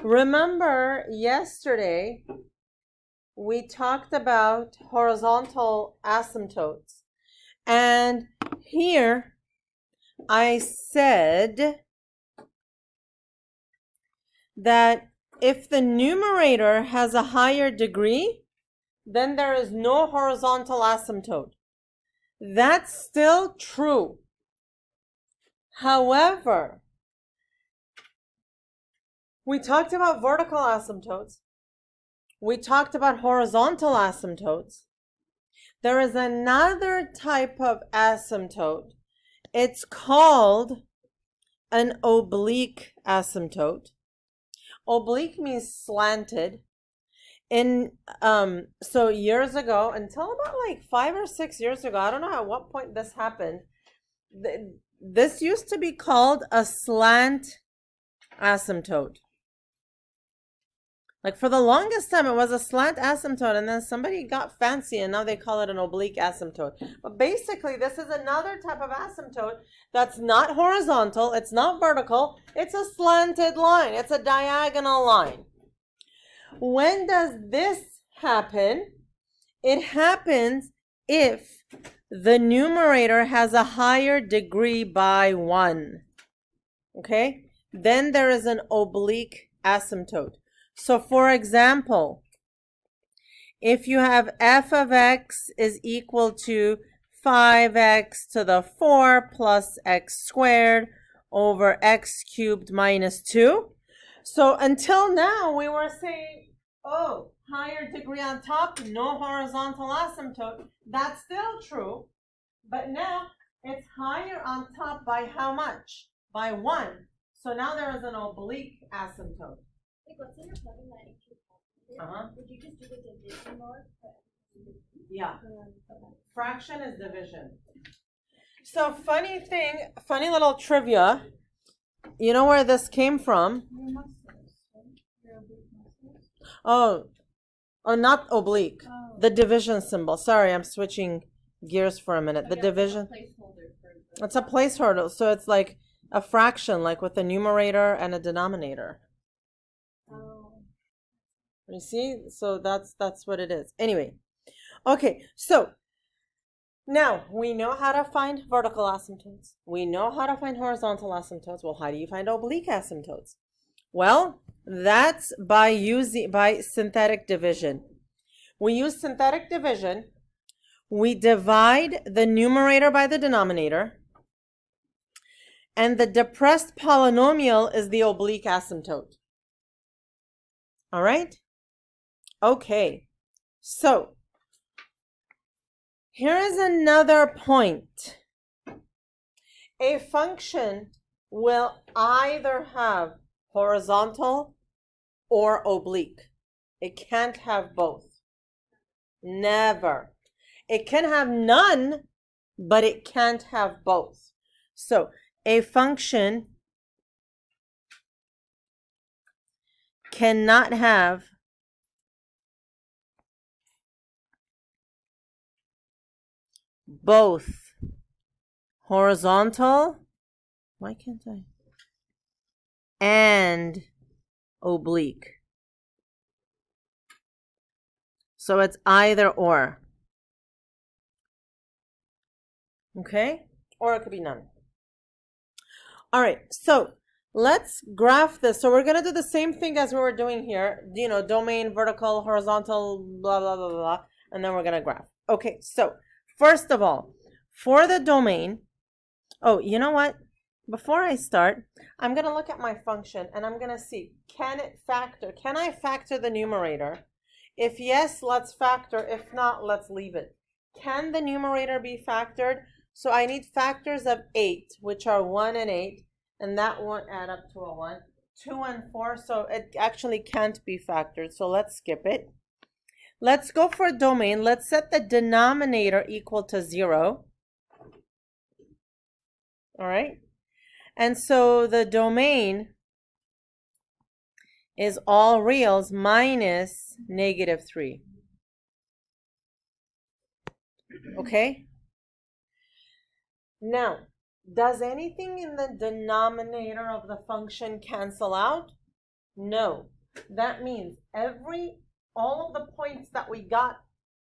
Remember yesterday we talked about horizontal asymptotes, and here I said that if the numerator has a higher degree, then there is no horizontal asymptote. That's still true. However, we talked about vertical asymptotes. We talked about horizontal asymptotes. There is another type of asymptote. It's called an oblique asymptote. Oblique means slanted. So years ago, until about like 5 or 6 years ago, I don't know at what point this happened. This used to be called a slant asymptote. Like for the longest time, it was a slant asymptote, and then somebody got fancy and now they call it an oblique asymptote. But basically, this is another type of asymptote that's not horizontal, it's not vertical, it's a slanted line, it's a diagonal line. When does this happen? It happens if the numerator has a higher degree by 1. Okay? Then there is an oblique asymptote. So for example, if you have f of x is equal to 5x to the 4 plus x squared over x cubed minus 2. So until now we were saying, oh, higher degree on top, no horizontal asymptote. That's still true. But now it's higher on top by how much? By 1. So now there is an oblique asymptote. What's in your plugging that into your calculator? Would you just do the division mode? Yeah. Fraction is division. So funny little trivia. You know where this came from? Oh, not oblique. Oh. The division symbol. Sorry, I'm switching gears for a minute. The division. It's a placeholder. So it's like a fraction, like with a numerator and a denominator. You see? So that's what it is. Anyway. Okay, so now we know how to find vertical asymptotes. We know how to find horizontal asymptotes. Well, how do you find oblique asymptotes? Well, that's by synthetic division. We use synthetic division. We divide the numerator by the denominator. And the depressed polynomial is the oblique asymptote. All right? Okay. So, here is another point. A function will either have horizontal or oblique. It can't have both. Never. It can have none, but it can't have both. So, a function cannot have both horizontal, why can't I, and oblique. So it's either or. Okay? Or it could be none. All right, so let's graph this. So we're going to do the same thing as we were doing here. You know, domain, vertical, horizontal, blah, blah, blah, blah. And then we're going to graph. Okay, so first of all, for the domain, oh, you know what? Before I start, I'm going to look at my function and I'm going to see, can it factor? Can I factor the numerator? If yes, let's factor. If not, let's leave it. Can the numerator be factored? So I need factors of 8, which are 1 and 8, and that won't add up to a 1. 2 and 4, so it actually can't be factored. So let's skip it. Let's go for a domain. Let's set the denominator equal to 0. All right. And so the domain is all reals minus -3. Okay. Now, does anything in the denominator of the function cancel out? No. that means all of the points that we got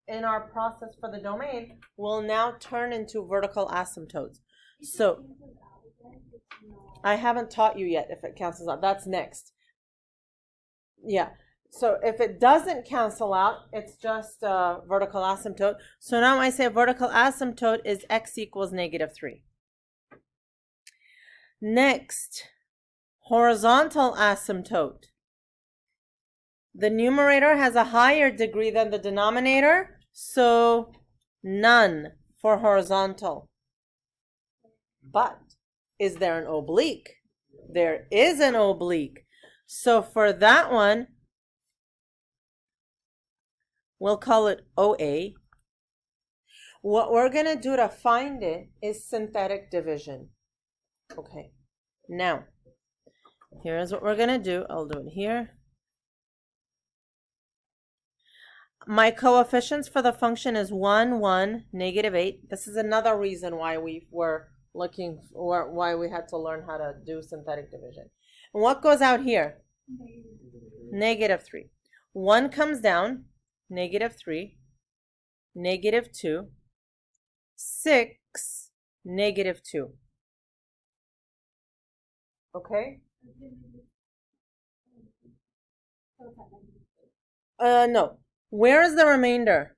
in our process for the domain will now turn into vertical asymptotes. So I haven't taught you yet if it cancels out. That's next. Yeah. So if it doesn't cancel out, it's just a vertical asymptote. So now I say vertical asymptote is x equals -3. Next, horizontal asymptote. The numerator has a higher degree than the denominator, so none for horizontal. But is there an oblique? There is an oblique. So for that one, we'll call it OA. What we're going to do to find it is synthetic division. Okay, now, here's what we're going to do. I'll do it here. My coefficients for the function is 1, 1, -8. This is another reason why we were looking for, why we had to learn how to do synthetic division. And what goes out here? -3. 1 comes down, -3, -2, 6, -2. Okay? No. Where is the remainder?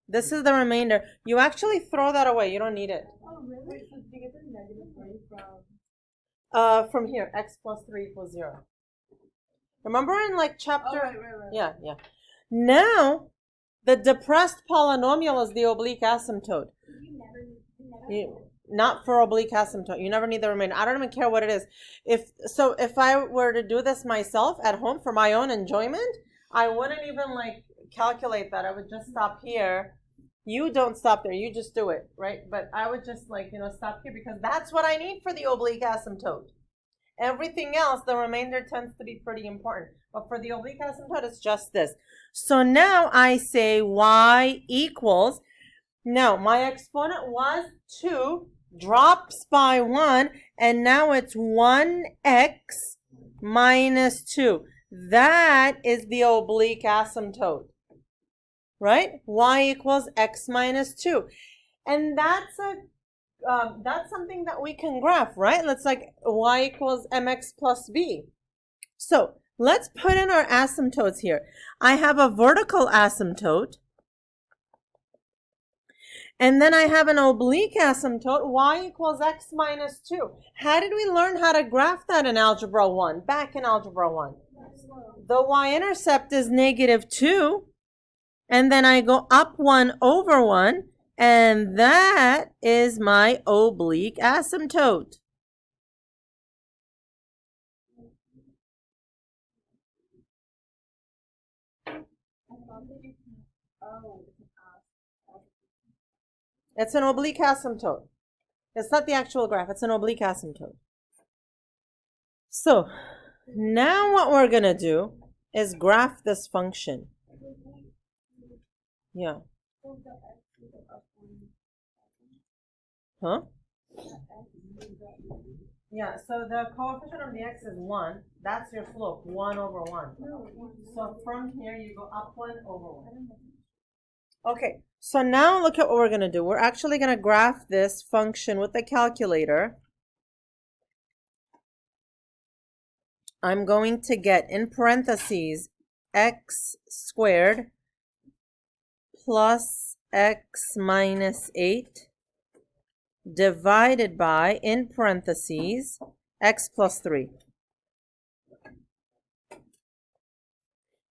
This is the remainder. You actually throw that away. You don't need it. Oh, really? So did you get the -3 from? From here, x plus 3 equals 0. Remember in like chapter? Oh, right. Yeah. Now, the depressed polynomial is the oblique asymptote. Not for oblique asymptote. You never need the remainder. I don't even care what it is. If I were to do this myself at home for my own enjoyment, I wouldn't even like calculate that. I would just stop here. You don't stop there. You just do it, right? But I would just like, stop here because that's what I need for the oblique asymptote. Everything else, the remainder tends to be pretty important. But for the oblique asymptote, it's just this. So now I say y equals, now my exponent was 2, drops by 1, and now it's 1x minus 2. That is the oblique asymptote, right? Y equals x minus 2. And that's something that we can graph, right? Let's like y equals mx plus b. So let's put in our asymptotes here. I have a vertical asymptote. And then I have an oblique asymptote, y equals x minus 2. How did we learn how to graph that in Algebra 1? Back in Algebra 1. The y-intercept is -2. And then I go up 1 over 1. And that is my oblique asymptote. It's an oblique asymptote. It's not the actual graph. It's an oblique asymptote. So now what we're going to do is graph this function. Yeah. Huh? Yeah, so the coefficient of the x is 1. That's your slope, 1 over 1. So from here, you go up 1 over 1. Okay, so now look at what we're going to do. We're actually going to graph this function with the calculator. I'm going to get, in parentheses, x squared plus x minus 8 divided by, in parentheses, x plus 3.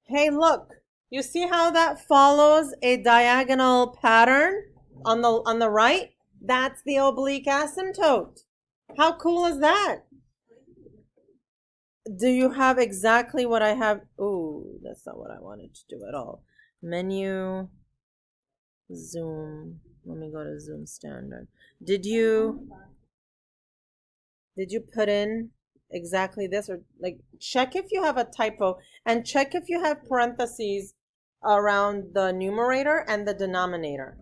Hey, look. You see how that follows a diagonal pattern on the right? That's the oblique asymptote. How cool is that? Do you have exactly what I have? Ooh, that's not what I wanted to do at all. Menu, zoom. Let me go to zoom standard. Did you put in exactly this, or like check if you have a typo and check if you have parentheses around the numerator and the denominator.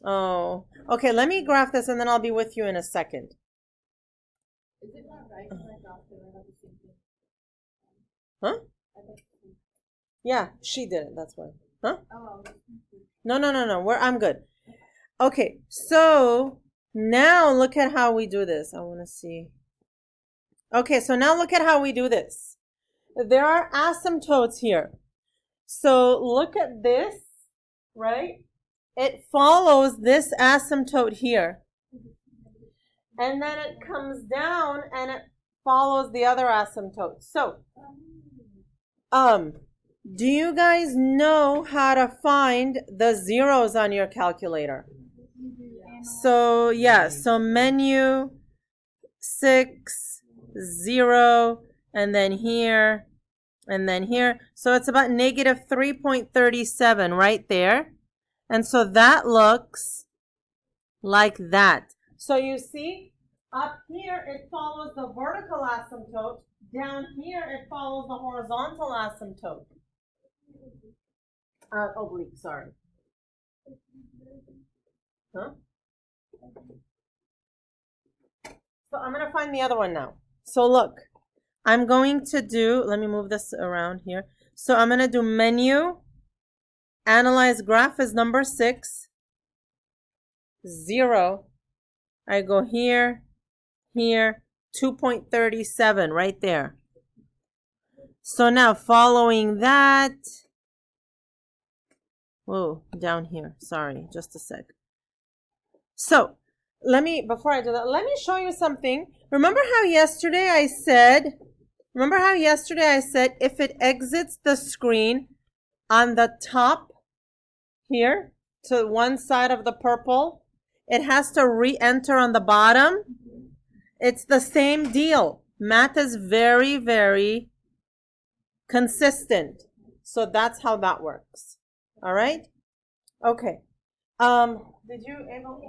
Oh, okay, let me graph this and then I'll be with you in a second. Is it not right when I got there? I have the same thing. Huh? Yeah, she did it. That's why. Huh? Oh. No. I'm good. Okay, so now look at how we do this. I want to see. Okay, so now look at how we do this. There are asymptotes here. So look at this, right? It follows this asymptote here. And then it comes down and it follows the other asymptote. So, do you guys know how to find the zeros on your calculator? So, yeah, so menu 6, 0, and then here, and then here. So it's about negative 3.37 right there. And so that looks like that. So you see, up here it follows the vertical asymptote. Down here it follows the horizontal asymptote. Oblique, sorry. Huh? So I'm going to find the other one now. So look, I'm going to do, let me move this around here. So I'm going to do menu, analyze graph is number 6, 0. I go here, here, 2.37 right there. So now following that, whoa, down here, sorry, just a sec. So before I do that, let me show you something. Remember how yesterday I said if it exits the screen on the top here to one side of the purple, it has to re-enter on the bottom? It's the same deal. Math is very, very consistent. So that's how that works. All right? Okay. Did you able?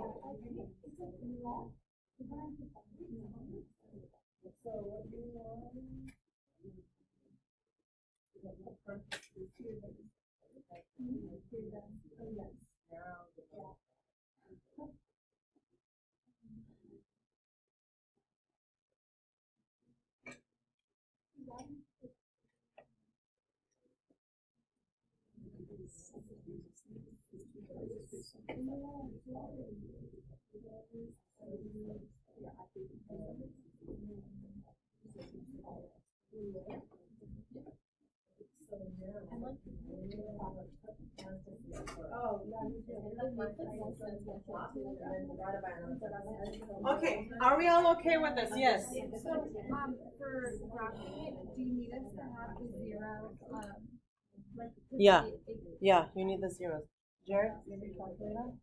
Okay, are we all okay with this? Yes. So, for graphing, do you need us to have the zero, like? Yeah, you need the zeros. Jared, you need calculator?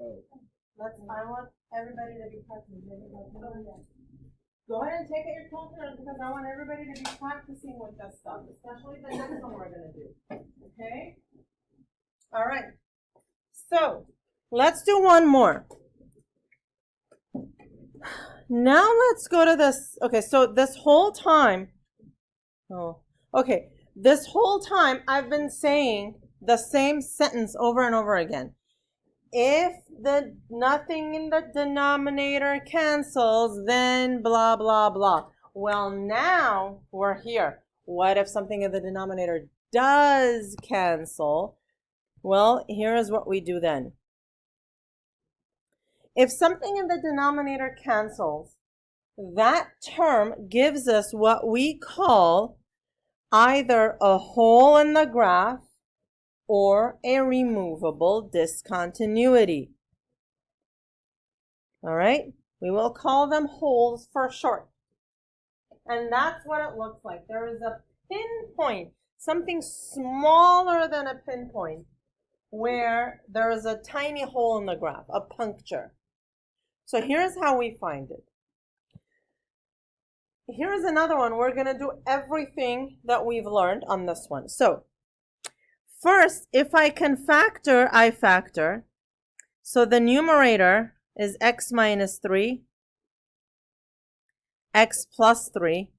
I want everybody to be practicing. Go ahead and take out your calculator because I want everybody to be practicing with this stuff, especially the next one we're going to do. Okay? All right. So, let's do one more. Now let's go to this. Okay, so this whole time, this whole time I've been saying the same sentence over and over again. If the nothing in the denominator cancels, then blah, blah, blah. Well, now we're here. What if something in the denominator does cancel? Well, here is what we do then. If something in the denominator cancels, that term gives us what we call either a hole in the graph or a removable discontinuity. All right? We will call them holes for short. And that's what it looks like. There is a pinpoint, something smaller than a pinpoint, where there is a tiny hole in the graph, a puncture. So here's how we find it. Here's another one. We're going to do everything that we've learned on this one. So first, if I can factor, I factor. So the numerator is x minus 3, x plus 3,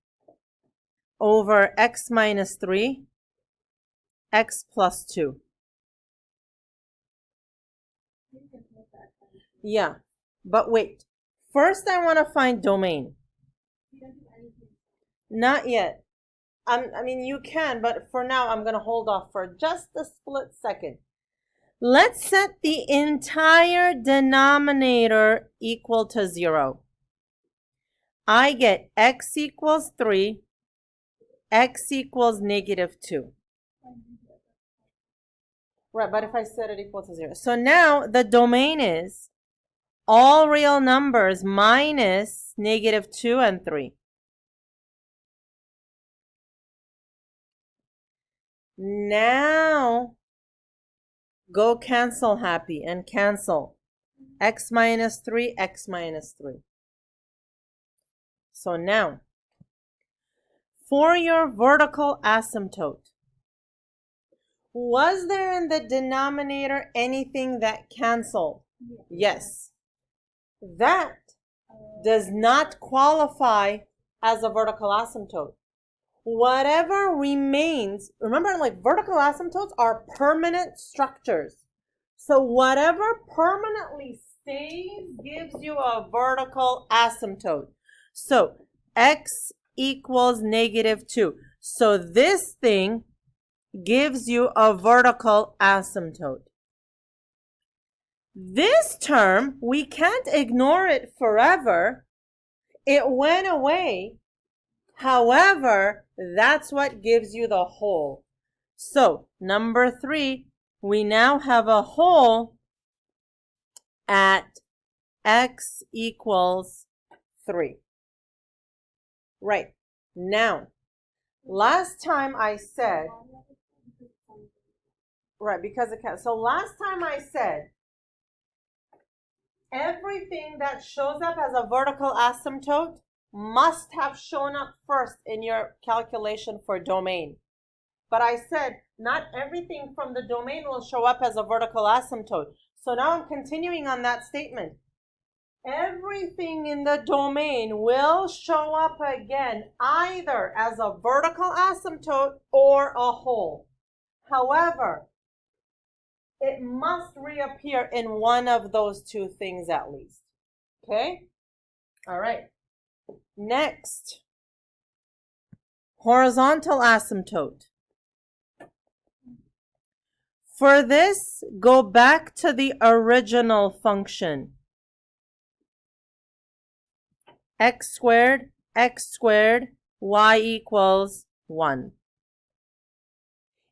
over x minus 3, x plus 2. Yeah, but wait. First, I want to find domain. Not yet. I mean, you can, but for now, I'm going to hold off for just a split second. Let's set the entire denominator equal to 0. I get x equals 3, x equals -2. Right, but if I set it equal to 0. So now the domain is all real numbers minus -2 and 3. Now, go cancel happy and cancel. X minus 3, x minus 3. So now, for your vertical asymptote, was there in the denominator anything that canceled? Yes. That does not qualify as a vertical asymptote. Whatever remains, remember, like, vertical asymptotes are permanent structures. So whatever permanently stays gives you a vertical asymptote. So x equals -2. So this thing gives you a vertical asymptote. This term, we can't ignore it forever. It went away. However, that's what gives you the whole. So, number 3, we now have a whole at x equals 3. Right. Now, last time I said, right, because it can. So last time I said, everything that shows up as a vertical asymptote must have shown up first in your calculation for domain. But I said not everything from the domain will show up as a vertical asymptote. So now I'm continuing on that statement. Everything in the domain will show up again either as a vertical asymptote or a whole. However, it must reappear in one of those two things at least. Okay? All right. Next, horizontal asymptote. For this, go back to the original function. X squared, y equals 1.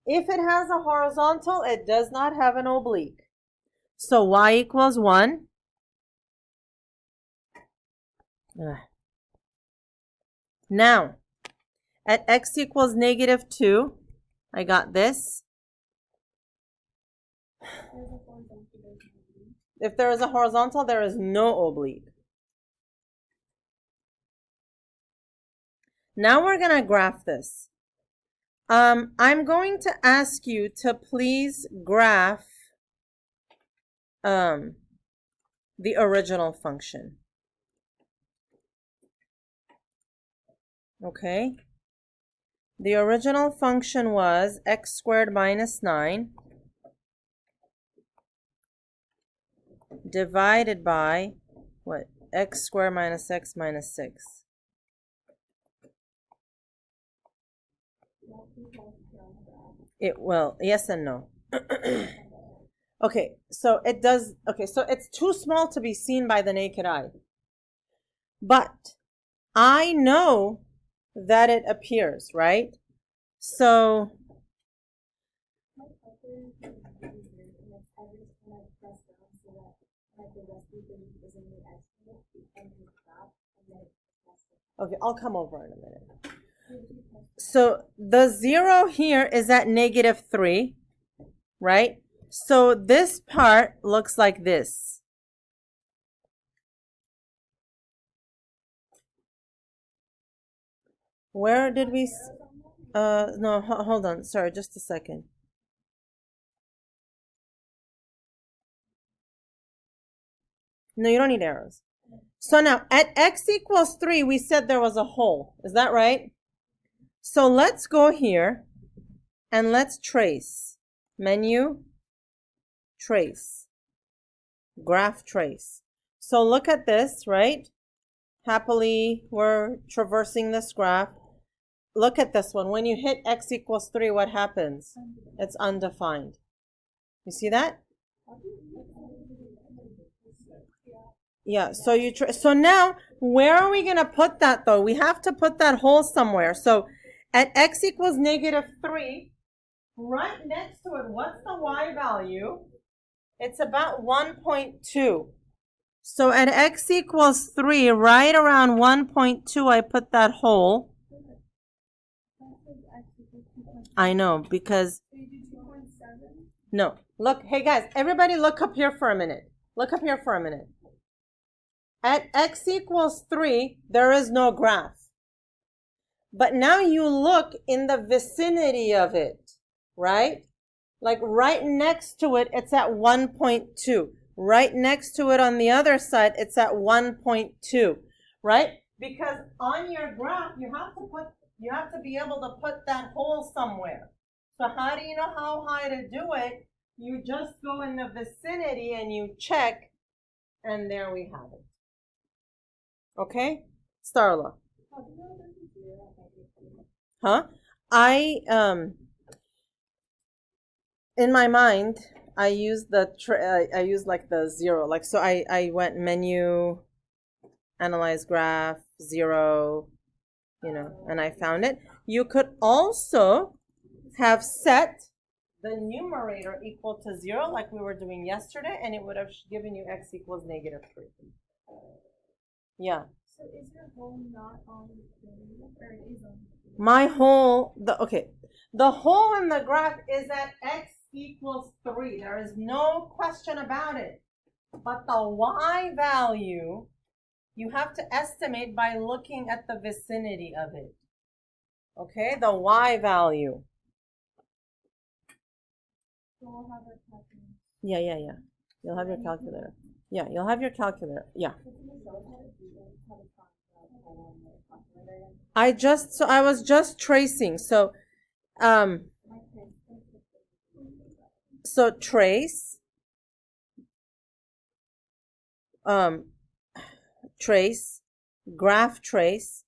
If it has a horizontal, it does not have an oblique. So y equals 1. Now, at x equals -2, I got this. If there is a horizontal, there is no oblique. Now we're going to graph this. I'm going to ask you to please graph the original function. Okay? The original function was x squared minus 9 divided by, what, x squared minus x minus 6. It will, yes and no. Okay, so it does, okay, so it's too small to be seen by the naked eye. But I know that it appears, right? So, okay, I'll come over in a minute. So the 0 here is at -3, right? So this part looks like this. Where did we, no, hold on, sorry, just a second. No, you don't need arrows. So now, at x equals 3, we said there was a hole. Is that right? So let's go here, and let's trace. Menu, trace. Graph trace. So look at this, right? Happily, we're traversing this graph. look at this one. When you hit x equals 3, what happens? It's undefined. You see that? Yeah, so so now where are we going to put that though? We have to put that hole somewhere. So at x equals -3, right next to it, what's the y value? It's about 1.2. So at x equals 3, right around 1.2, I put that hole. I know, because... No. Look, hey guys, everybody look up here for a minute. Look up here for a minute. At x equals 3, there is no graph. But now you look in the vicinity of it, right? Like right next to it, it's at 1.2. Right next to it on the other side, it's at 1.2, right? Because on your graph, you have to be able to put that hole somewhere. So how do you know how high to do it? You just go in the vicinity and you check, and there we have it. Okay? Starla. Huh? In my mind, I use I use like the 0. Like, so I went menu, analyze graph, 0, you know, and I found it. You could also have set the numerator equal to 0 like we were doing yesterday, and it would have given you x equals -3. Yeah. So is your hole not on the screen, or it is on the screen? My hole, the hole in the graph is at x equals 3. There is no question about it. But the y value, you have to estimate by looking at the vicinity of it. Okay, the y value. So we'll have our calculator. Yeah. You'll have your calculator. Yeah, you'll have your calculator. Yeah. I was just tracing. So trace, trace, graph trace,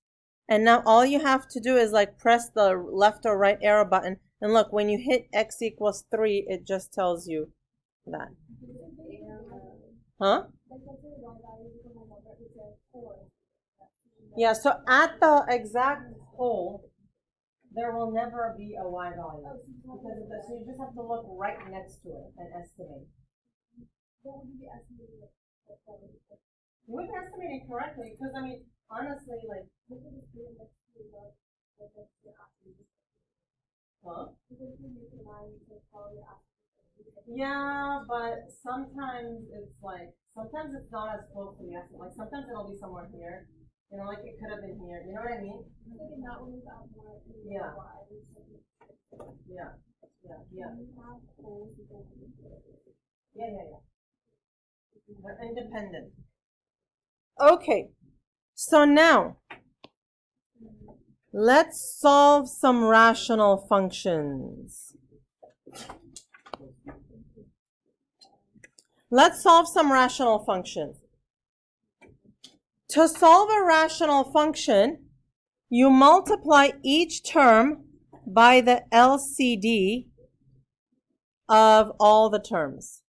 and now all you have to do is like press the left or right arrow button, and look, when you hit x equals 3, it just tells you that. Huh? Yeah, so at the exact hole, there will never be a y value. Because of this. So you just have to look right next to it and estimate. What would you be estimating? You would estimate it correctly, because I mean, honestly, like, huh? Yeah, but sometimes it's like, sometimes it's not as close to the estimate. Like, sometimes it'll be somewhere here. You know, like it could have been here. You know what I mean? Yeah. Yeah. They're independent. Okay. So now, let's solve some rational functions. Let's solve some rational functions. To solve a rational function, you multiply each term by the LCD of all the terms.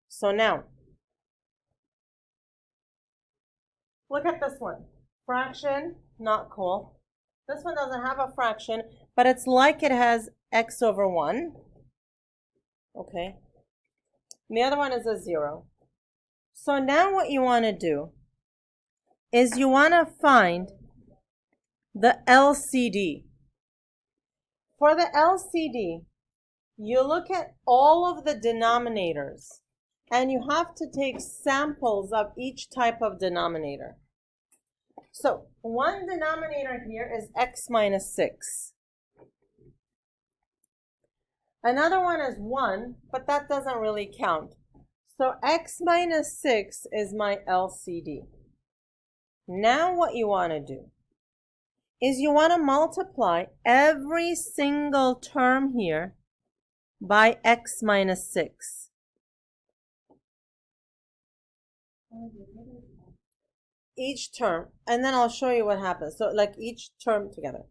So now, look at this one. Fraction, not cool. This one doesn't have a fraction, but it's like it has x over 1. Okay. And the other one is a 0. So now what you want to do is you want to find the LCD. For the LCD, you look at all of the denominators, and you have to take samples of each type of denominator. So one denominator here is x minus 6. Another one is 1, but that doesn't really count. So x minus 6 is my LCD. Now what you want to do is you want to multiply every single term here by x minus 6. each term, and then I'll show you what happens. So like each term together.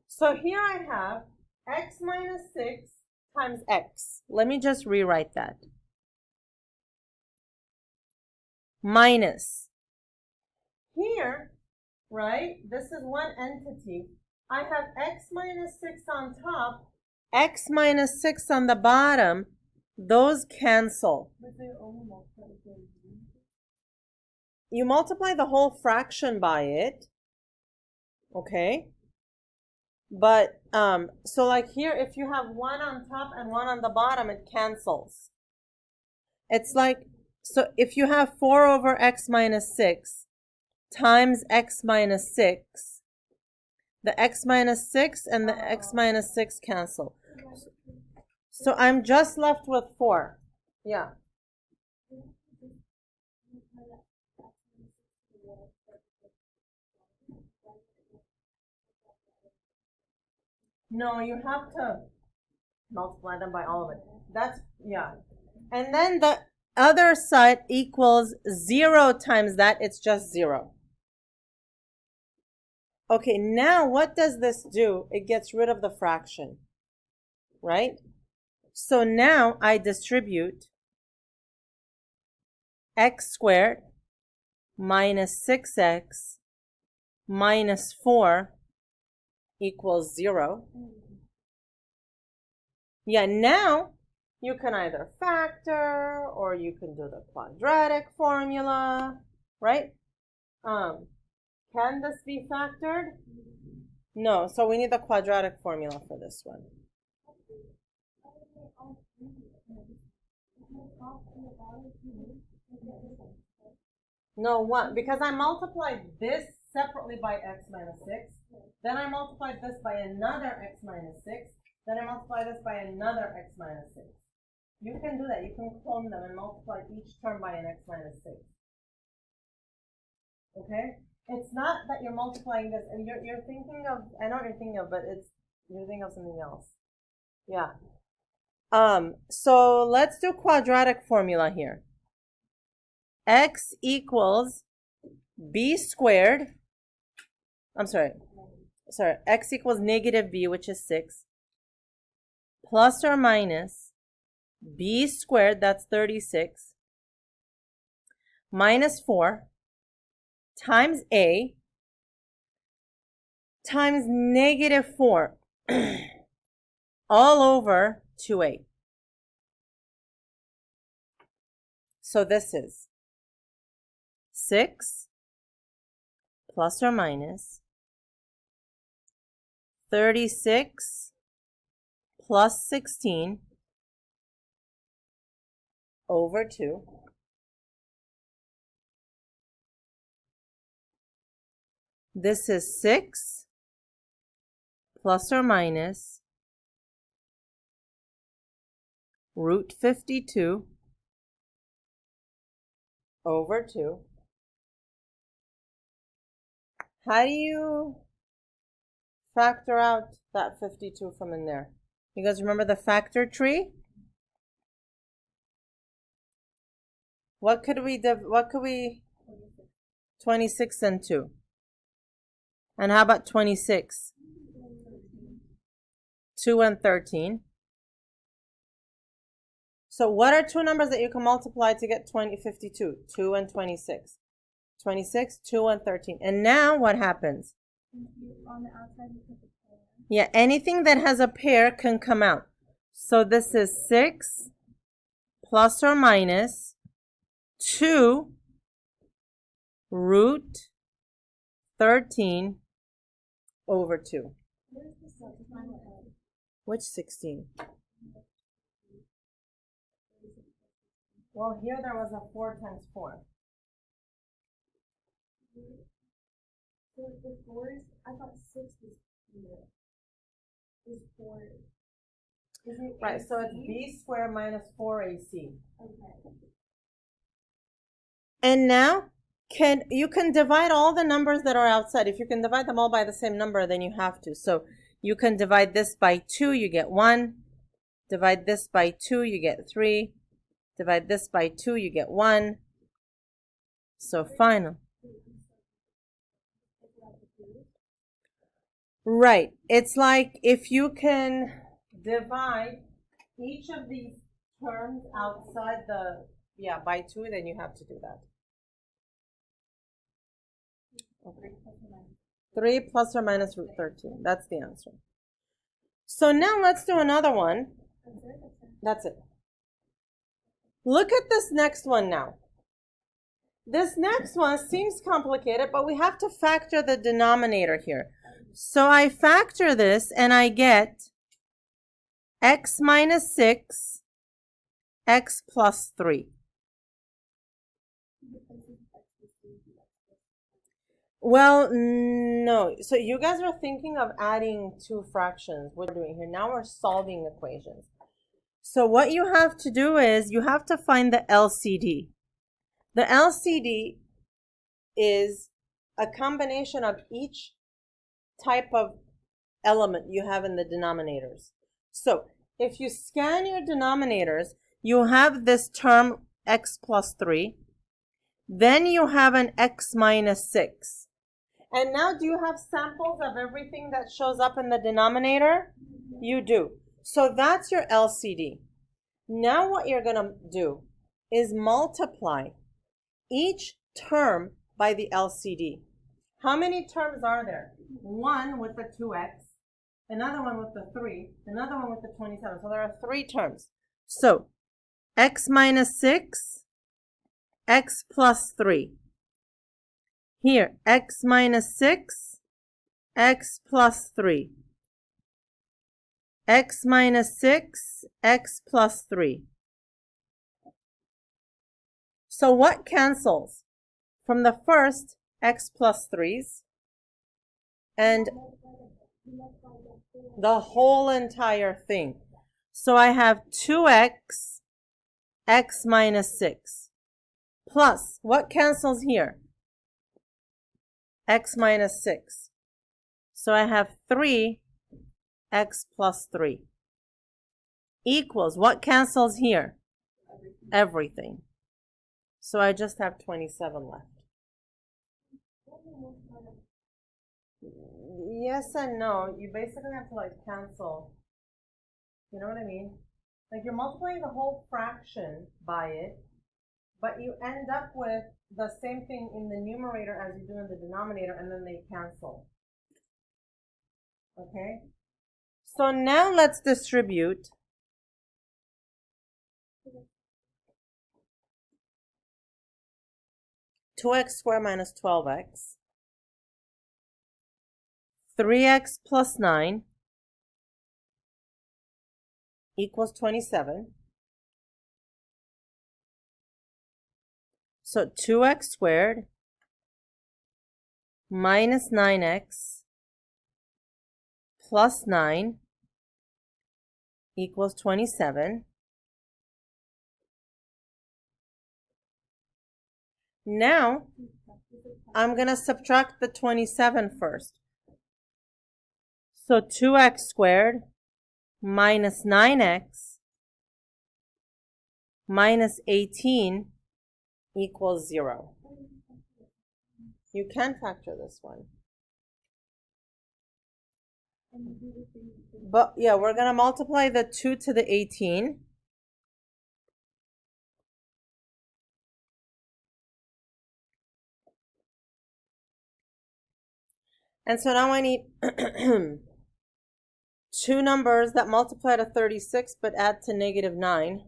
So here I have x minus 6 times x. Let me just rewrite that. Minus. Here, right, this is one entity. I have x minus 6 on top, x minus 6 on the bottom. Those cancel. You multiply the whole fraction by it, okay? But, so like here, if you have one on top and one on the bottom, it cancels. It's like, so if you have 4 over x minus 6 times x minus 6, the x minus 6 and the x minus 6 cancel. So I'm just left with 4. Yeah. No, you have to multiply them by all of it. That's, yeah. And then the other side equals 0 times that. It's just 0. Okay, now what does this do? It gets rid of the fraction, right? So now I distribute x squared minus 6x minus 4 equals 0. Yeah, now you can either factor or you can do the quadratic formula, right? Can this be factored? No, so we need the quadratic formula for this one. No, what? Because I multiplied this separately by x minus 6. Then I multiplied this by another x minus 6. Then I multiply this by another x minus 6. You can do that. You can clone them and multiply each term by an x minus 6. Okay? It's not that you're multiplying this, and you're thinking of, I know what you're thinking of, but you're thinking of something else. Yeah. So let's do quadratic formula here. X equals b squared. X equals negative b, which is 6, plus or minus b squared, that's 36, minus 4, times a, times negative 4, all over 2a. So this is 6 plus or minus 36 plus 16 over 2. This is 6 plus or minus root 52 over 2. How do you factor out that 52 from in there? You guys remember the factor tree? What could we 26 and 2. And how about 26? 2 and 13. So what are two numbers that you can multiply to get 52? 2 and 26. 26, 2 and 13. And now what happens? On the outside, you put the pair. Yeah, anything that has a pair can come out. So this is 6 plus or minus 2 root 13 over 2. Which 16? Well, here there was a 4 times 4. So the 4 is, I thought 6 was here. Is 4. Right, so it's b squared minus 4ac. Okay. And now you can divide all the numbers that are outside. If you can divide them all by the same number, then you have to. So you can divide this by 2, you get 1. Divide this by 2, you get 3. Divide this by 2, you get 1. So final. Right. It's like if you can divide each of these terms outside the, yeah, by 2, then you have to do that. Okay. 3 plus or minus root 13. That's the answer. So now let's do another one. That's it. Look at this next one now. This next one seems complicated, but we have to factor the denominator here. So I factor this and I get x minus 6, x plus 3. Well, no. So you guys are thinking of adding two fractions. What we're doing here, now we're solving equations. So what you have to do is you have to find the LCD. The LCD is a combination of each type of element you have in the denominators. So if you scan your denominators, you have this term x plus 3. Then you have an x minus 6. And now do you have samples of everything that shows up in the denominator? You do. So that's your LCD. Now what you're going to do is multiply each term by the LCD. How many terms are there? One with the 2x, another one with the 3, another one with the 27. So there are 3 terms. So x minus 6, x plus 3. Here, x minus 6, x plus 3. X minus 6, x plus 3. So what cancels? From the first, x plus 3's, and the whole entire thing. So I have 2x, x minus 6, plus, what cancels here? X minus 6. So I have 3, x plus 3, equals, what cancels here? Everything. So I just have 27 left. Yes and no. You basically have to like cancel. You know what I mean? Like you're multiplying the whole fraction by it, but you end up with the same thing in the numerator as you do in the denominator, and then they cancel. Okay? So now let's distribute. Two x squared minus 12x, 3x plus 9 equals 27. So 2x squared minus 9x plus 9 equals 27. Now, I'm going to subtract the 27 first. So 2x squared minus 9x minus 18 equals 0. You can factor this one. But yeah, we're going to multiply the 2 to the 18. And so now I need two numbers that multiply to 36 but add to negative 9.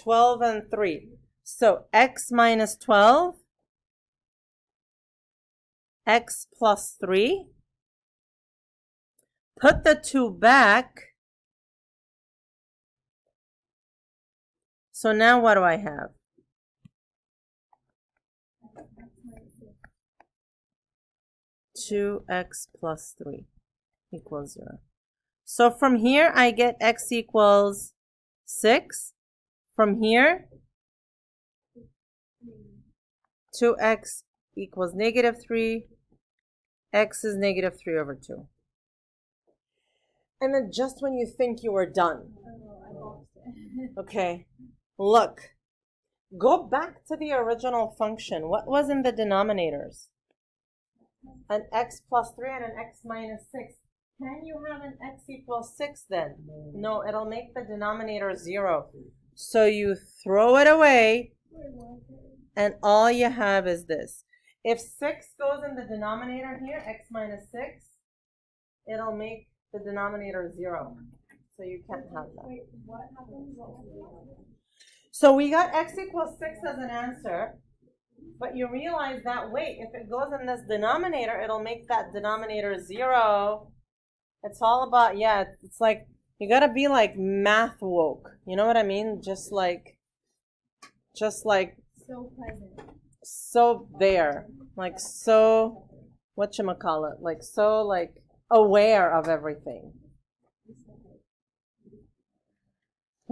12 and 3. So x minus 12, x plus 3. Put the 2 back. So now what do I have? Two x plus 3 equals 0. So from here I get x equals 6. From here, 2x equals negative 3. X is negative 3 over 2. And then just when you think you are done, okay, look, go back to the original function. What was in the denominators? an x plus 3 and an x minus 6. Can you have an x equals 6 then? No, it'll make the denominator 0. So you throw it away, and all you have is this. If 6 goes in the denominator here, x minus 6, it'll make the denominator 0. So you can't have that. Wait, what happened? What was the So we got x equals 6 as an answer, but you realize that, wait, if it goes in this denominator, it'll make that denominator 0. It's all about, yeah, it's like, you gotta be like math woke. You know what I mean? Just like so present. so there. Like so, whatchamacallit, like so like aware of everything.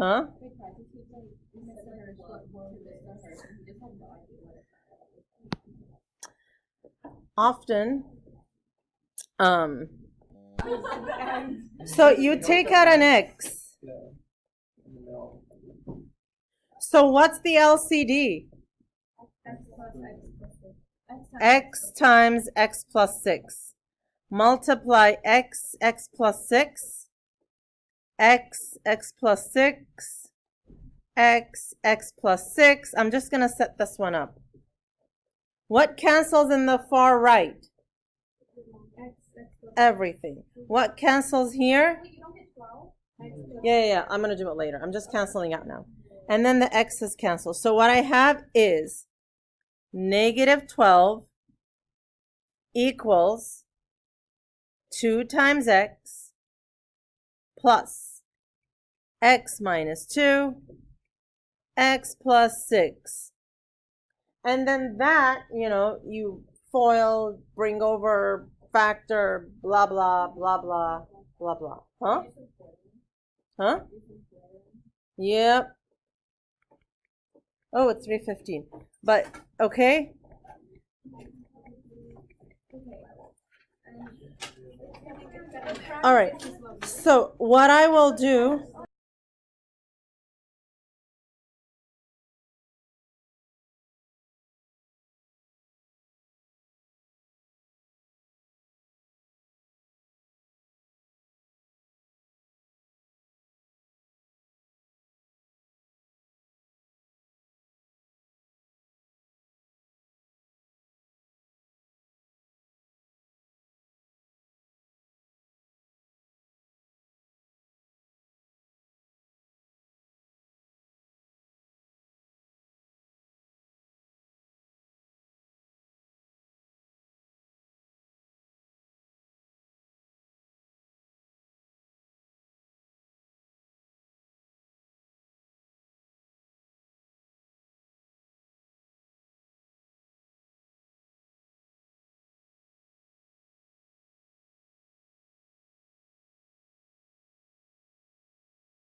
Huh? Often, so you take out an x. So what's the LCD? X times x plus 6. Multiply x plus 6, x plus 6, x plus 6. I'm just going to set this one up. What cancels in the far right? Everything. What cancels here? Yeah. I'm going to do it later. I'm just canceling out now. And then the x's cancel. So what I have is negative 12 equals 2 times x plus x minus 2, x plus 6. And then that, you FOIL, bring over, factor, blah, blah, blah, blah, blah, blah. Huh? Huh? Yep. Oh, it's 3:15. But, okay. All right. So what I will do